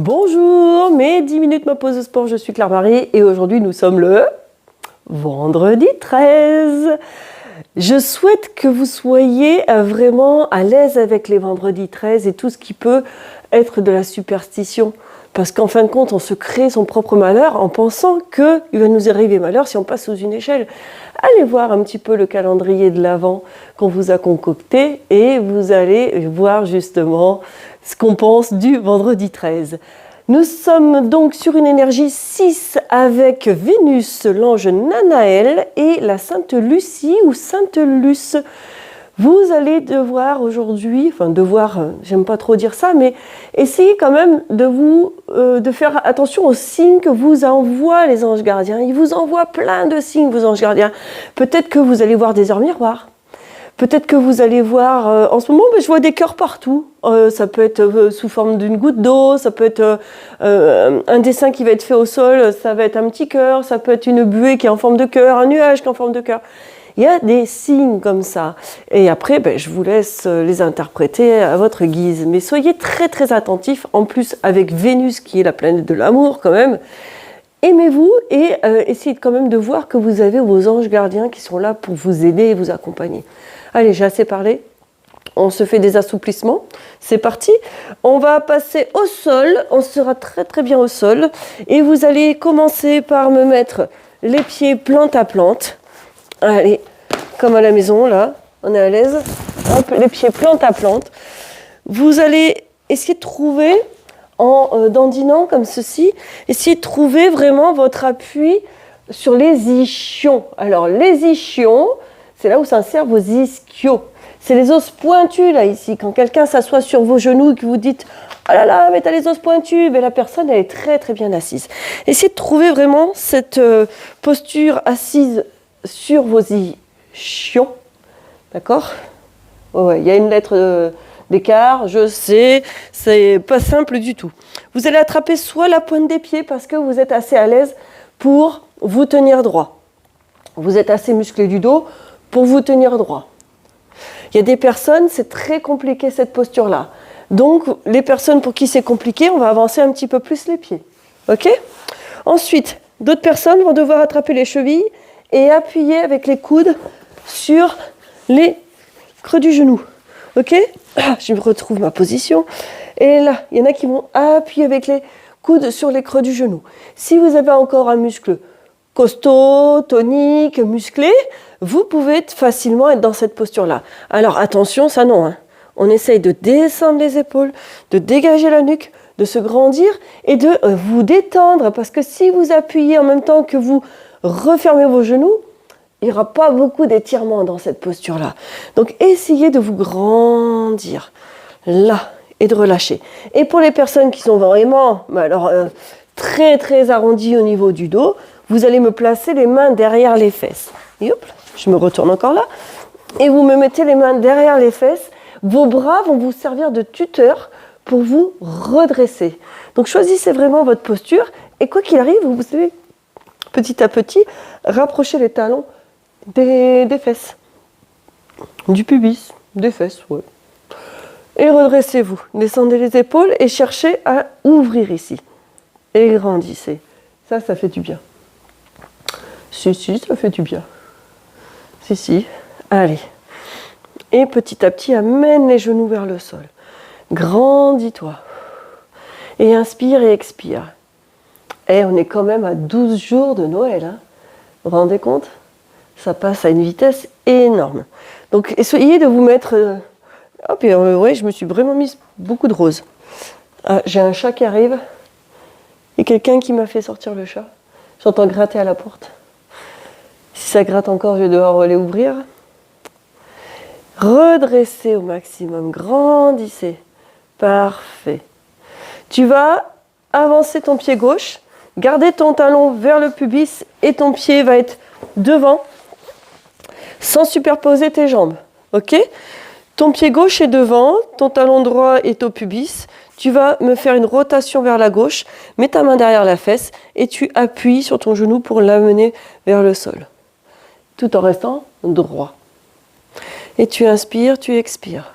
Bonjour, mes 10 minutes ma pause de sport, je suis Claire Marie et aujourd'hui nous sommes le vendredi 13. Je souhaite que vous soyez vraiment à l'aise avec les vendredis 13 et tout ce qui peut être de la superstition. Parce qu'en fin de compte, on se crée son propre malheur en pensant qu'il va nous arriver malheur si on passe sous une échelle. Allez voir un petit peu le calendrier de l'Avent qu'on vous a concocté et vous allez voir justement ce qu'on pense du vendredi 13. Nous sommes donc sur une énergie 6 avec Vénus, l'ange Nanaël et la Sainte Lucie ou Sainte Luce. Vous allez devoir aujourd'hui, j'aime pas trop dire ça, mais essayez quand même de faire attention aux signes que vous envoient les anges gardiens. Ils vous envoient plein de signes, vos anges gardiens. Peut-être que vous allez voir des heures miroirs. Peut-être que vous allez voir, en ce moment, je vois des cœurs partout. Ça peut être sous forme d'une goutte d'eau, ça peut être un dessin qui va être fait au sol, ça va être un petit cœur, ça peut être une buée qui est en forme de cœur, un nuage qui est en forme de cœur. Il y a des signes comme ça. Et après, je vous laisse les interpréter à votre guise. Mais soyez très très attentifs. En plus, avec Vénus, qui est la planète de l'amour quand même, aimez-vous et essayez quand même de voir que vous avez vos anges gardiens qui sont là pour vous aider et vous accompagner. Allez, j'ai assez parlé. On se fait des assouplissements. C'est parti. On va passer au sol. On sera très très bien au sol. Et vous allez commencer par me mettre les pieds plante à plante. Allez, comme à la maison, là, on est à l'aise. Hop, les pieds plante à plante. Vous allez essayer de trouver, en dandinant comme ceci, essayez de trouver vraiment votre appui sur les ischions. Alors, les ischions, c'est là où s'insèrent vos ischios. C'est les os pointus, là, ici. Quand quelqu'un s'assoit sur vos genoux et que vous dites « Ah là là, mais t'as les os pointus !» Mais la personne, elle est très, très bien assise. Essayez de trouver vraiment cette posture assise sur vos ischions, d'accord? Ouais, il y a une lettre d'écart, je sais, c'est pas simple du tout. Vous allez attraper soit la pointe des pieds parce que vous êtes assez à l'aise pour vous tenir droit. Vous êtes assez musclé du dos pour vous tenir droit. Il y a des personnes, c'est très compliqué cette posture-là. Donc, les personnes pour qui c'est compliqué, on va avancer un petit peu plus les pieds. Ok? Ensuite, d'autres personnes vont devoir attraper les chevilles et appuyer avec les coudes sur les creux du genou. Ok? Je retrouve ma position. Et là, il y en a qui vont appuyer avec les coudes sur les creux du genou. Si vous avez encore un muscle costaud, tonique, musclé, vous pouvez facilement être dans cette posture-là. Alors attention, ça non. Hein. On essaye de descendre les épaules, de dégager la nuque, de se grandir et de vous détendre. Parce que si vous appuyez en même temps que vous refermez vos genoux, il n'y aura pas beaucoup d'étirement dans cette posture-là. Donc, essayez de vous grandir là et de relâcher. Et pour les personnes qui sont vraiment très, très arrondies au niveau du dos, vous allez me placer les mains derrière les fesses. Et hop, je me retourne encore là. Et vous me mettez les mains derrière les fesses. Vos bras vont vous servir de tuteur pour vous redresser. Donc, choisissez vraiment votre posture. Et quoi qu'il arrive, vous allez petit à petit rapprocher les talons des fesses, du pubis, des fesses, ouais. Et redressez-vous, descendez les épaules et cherchez à ouvrir ici. Et grandissez. Ça fait du bien. Si, ça fait du bien. Si. Allez. Et petit à petit, amène les genoux vers le sol. Grandis-toi. Et inspire et expire. Et on est quand même à 12 jours de Noël. Hein. Vous vous rendez compte ? Ça passe à une vitesse énorme. Donc, essayez de vous mettre... ouais, je me suis vraiment mis beaucoup de rose. J'ai un chat qui arrive. Et quelqu'un qui m'a fait sortir le chat. J'entends gratter à la porte. Si ça gratte encore, je vais devoir aller ouvrir. Redressez au maximum. Grandissez. Parfait. Tu vas avancer ton pied gauche. Garder ton talon vers le pubis. Et ton pied va être devant. Sans superposer tes jambes, ok? Ton pied gauche est devant, ton talon droit est au pubis. Tu vas me faire une rotation vers la gauche, mets ta main derrière la fesse et tu appuies sur ton genou pour l'amener vers le sol. Tout en restant droit. Et tu inspires, tu expires.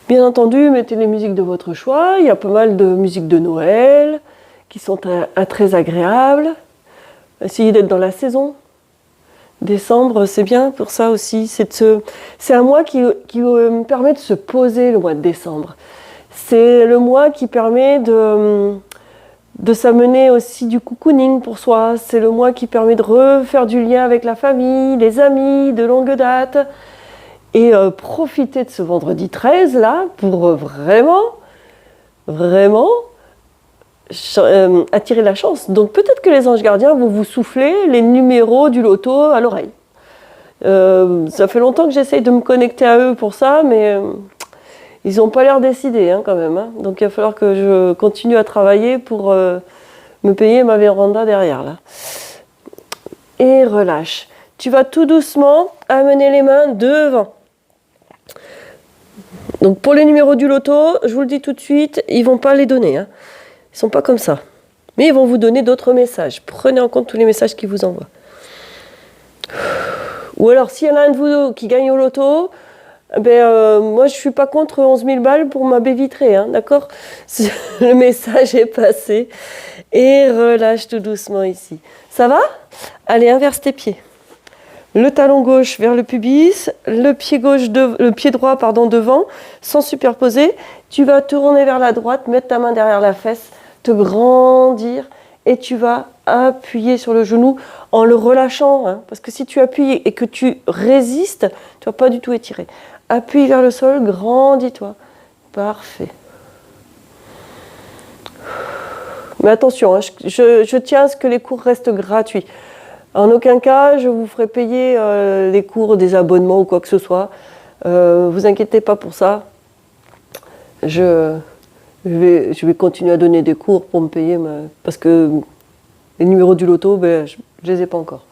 Bien entendu, mettez les musiques de votre choix. Il y a pas mal de musiques de Noël qui sont très agréables. Essayez d'être dans la saison. Décembre, c'est bien pour ça aussi. C'est un mois qui me permet de se poser, le mois de décembre. C'est le mois qui permet de s'amener aussi du cocooning pour soi. C'est le mois qui permet de refaire du lien avec la famille, les amis de longue date. Et profiter de ce vendredi 13 là pour vraiment attirer la chance. Donc peut-être que les anges gardiens vont vous souffler les numéros du loto à l'oreille. Ça fait longtemps que j'essaye de me connecter à eux pour ça, mais ils n'ont pas l'air décidés quand même. Donc il va falloir que je continue à travailler pour me payer ma véranda derrière là. Et relâche. Tu vas tout doucement amener les mains devant. Donc pour les numéros du loto, je vous le dis tout de suite, ils ne vont pas les donner. Ils ne sont pas comme ça. Mais ils vont vous donner d'autres messages. Prenez en compte tous les messages qu'ils vous envoient. Ou alors, s'il y en a un de vous qui gagne au loto, moi je ne suis pas contre 11 000 balles pour ma baie vitrée. D'accord ? Le message est passé. Et relâche tout doucement ici. Ça va ? Allez, inverse tes pieds. Le talon gauche vers le pubis, le pied droit devant, sans superposer. Tu vas tourner vers la droite, mettre ta main derrière la fesse, te grandir et tu vas appuyer sur le genou en le relâchant. Parce que si tu appuies et que tu résistes, tu ne vas pas du tout étirer. Appuie vers le sol, grandis-toi. Parfait. Mais attention, je tiens à ce que les cours restent gratuits. En aucun cas, je vous ferai payer les cours, des abonnements ou quoi que ce soit. Vous inquiétez pas pour ça. Je vais continuer à donner des cours pour me payer, parce que les numéros du loto, je les ai pas encore.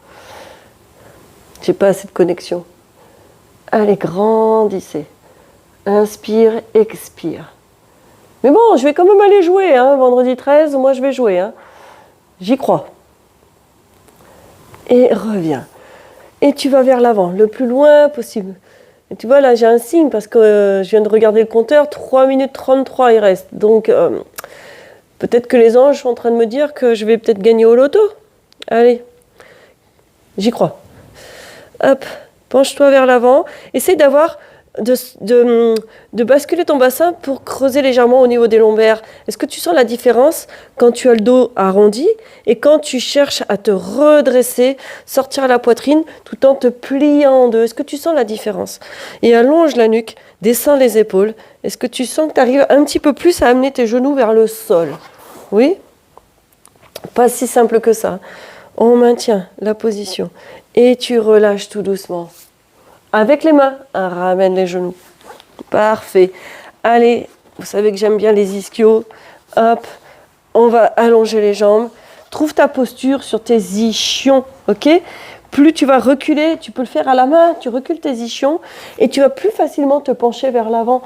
J'ai pas assez de connexion. Allez, grandissez. Inspire, expire. Mais bon, je vais quand même aller jouer. Vendredi 13, moi je vais jouer. J'y crois. Et reviens. Et tu vas vers l'avant, le plus loin possible. Et tu vois, là, j'ai un signe parce que je viens de regarder le compteur, 3 minutes 33 il reste. Donc, peut-être que les anges sont en train de me dire que je vais peut-être gagner au loto. Allez, j'y crois. Hop, penche-toi vers l'avant. Essaye de basculer ton bassin pour creuser légèrement au niveau des lombaires. Est-ce que tu sens la différence quand tu as le dos arrondi et quand tu cherches à te redresser, sortir la poitrine tout en te pliant en deux? Est-ce que tu sens la différence? Et allonge la nuque, descends les épaules. Est-ce que tu sens que tu arrives un petit peu plus à amener tes genoux vers le sol? Oui? Pas si simple que ça. On maintient la position et tu relâches tout doucement. Avec les mains, ramène les genoux. Parfait. Allez, vous savez que j'aime bien les ischios. Hop, on va allonger les jambes. Trouve ta posture sur tes ischions, ok? Plus tu vas reculer, tu peux le faire à la main, tu recules tes ischions et tu vas plus facilement te pencher vers l'avant.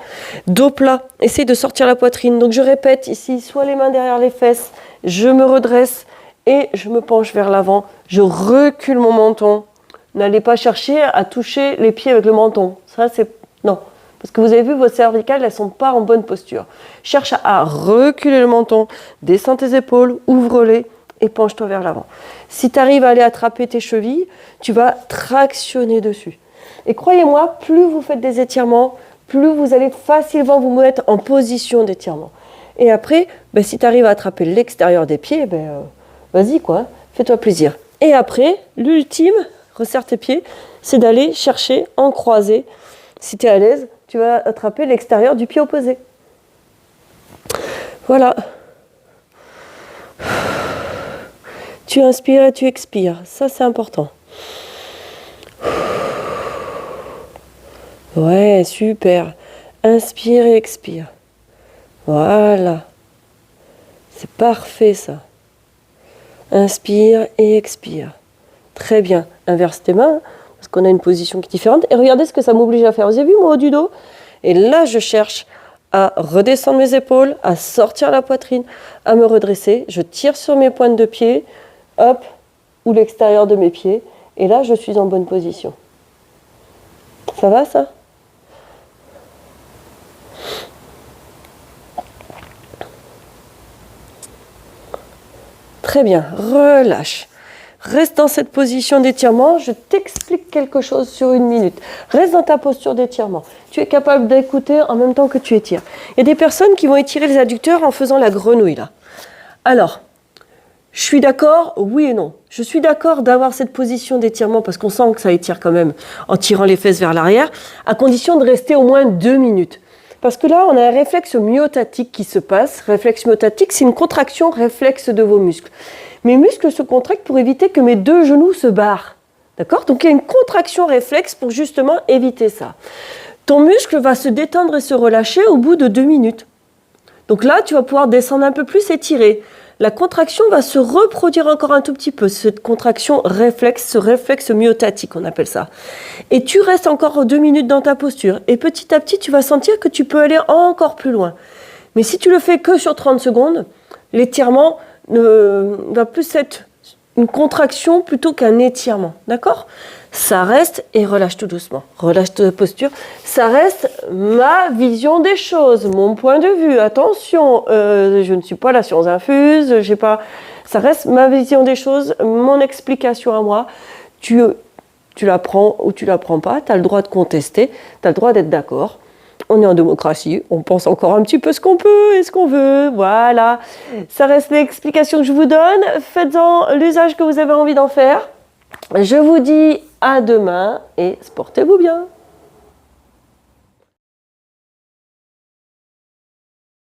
Dos plat, essaye de sortir la poitrine. Donc je répète ici, soit les mains derrière les fesses, je me redresse et je me penche vers l'avant. Je recule mon menton. N'allez pas chercher à toucher les pieds avec le menton. Ça, c'est... Non. Parce que vous avez vu, vos cervicales, elles ne sont pas en bonne posture. Cherche à reculer le menton, descends tes épaules, ouvre-les et penche-toi vers l'avant. Si tu arrives à aller attraper tes chevilles, tu vas tractionner dessus. Et croyez-moi, plus vous faites des étirements, plus vous allez facilement vous mettre en position d'étirement. Et après, si tu arrives à attraper l'extérieur des pieds, vas-y quoi, fais-toi plaisir. Et après, l'ultime... Resserre tes pieds, c'est d'aller chercher en croisé. Si tu es à l'aise, tu vas attraper l'extérieur du pied opposé. Voilà. Tu inspires et tu expires. Ça, c'est important. Ouais, super. Inspire et expire. Voilà. C'est parfait, ça. Inspire et expire. Très bien. Inverse tes mains, parce qu'on a une position qui est différente. Et regardez ce que ça m'oblige à faire. Vous avez vu mon haut du dos? Et là, je cherche à redescendre mes épaules, à sortir la poitrine, à me redresser. Je tire sur mes pointes de pied, hop, ou l'extérieur de mes pieds. Et là, je suis en bonne position. Ça va, ça? Très bien, relâche. Reste dans cette position d'étirement. Je t'explique quelque chose sur 1 minute. Reste dans ta posture d'étirement. Tu es capable d'écouter en même temps que tu étires. Il y a des personnes qui vont étirer les adducteurs en faisant la grenouille là. Alors, je suis d'accord, oui et non. Je suis d'accord d'avoir cette position d'étirement parce qu'on sent que ça étire quand même en tirant les fesses vers l'arrière, à condition de rester au moins 2 minutes. Parce que là, on a un réflexe myotatique qui se passe. Réflexe myotatique, c'est une contraction réflexe de vos muscles. Mes muscles se contractent pour éviter que mes 2 genoux se barrent. D'accord ? Donc il y a une contraction réflexe pour justement éviter ça. Ton muscle va se détendre et se relâcher au bout de 2 minutes. Donc là, tu vas pouvoir descendre un peu plus et tirer. La contraction va se reproduire encore un tout petit peu, cette contraction réflexe, ce réflexe myotatique, on appelle ça. Et tu restes encore 2 minutes dans ta posture. Et petit à petit, tu vas sentir que tu peux aller encore plus loin. Mais si tu le fais que sur 30 secondes, l'étirement va plus être une contraction plutôt qu'un étirement. D'accord ? Ça reste, et relâche tout doucement. Relâche ta posture. Ça reste ma vision des choses, mon point de vue. Attention, je ne suis pas la science infuse. Ça reste ma vision des choses, mon explication à moi. Tu la prends ou tu la prends pas. Tu as le droit de contester. Tu as le droit d'être d'accord. On est en démocratie, on pense encore un petit peu ce qu'on peut et ce qu'on veut, voilà. Ça reste l'explication que je vous donne, faites-en l'usage que vous avez envie d'en faire. Je vous dis à demain et portez-vous bien.